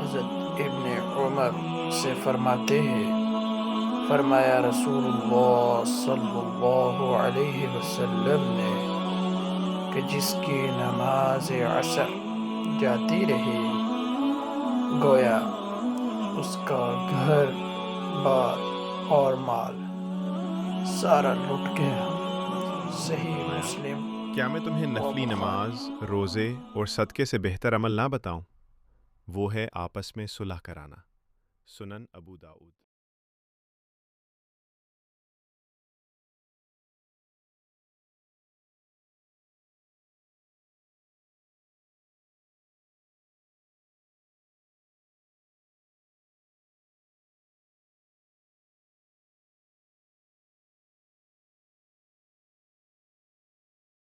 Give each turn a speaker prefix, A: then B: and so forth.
A: हज़रत इब्न उमर से फरमाते हैं, फरमाया रसूलुल्लाह सल्लल्लाहु अलैहि वसल्लम ने कि जिसकी नमाज असर जाती रही, गोया उसका घर बार और माल सारा लुट गया। सही
B: फरमाया,
A: मुस्लिम।
B: क्या मैं तुम्हें
A: व
B: नफली
A: बुखारी।
B: नमाज, रोज़े और सदक़े से बेहतर अमल ना बताऊं? वो है आपस में सुलह कराना। सुनन अबू दाऊद।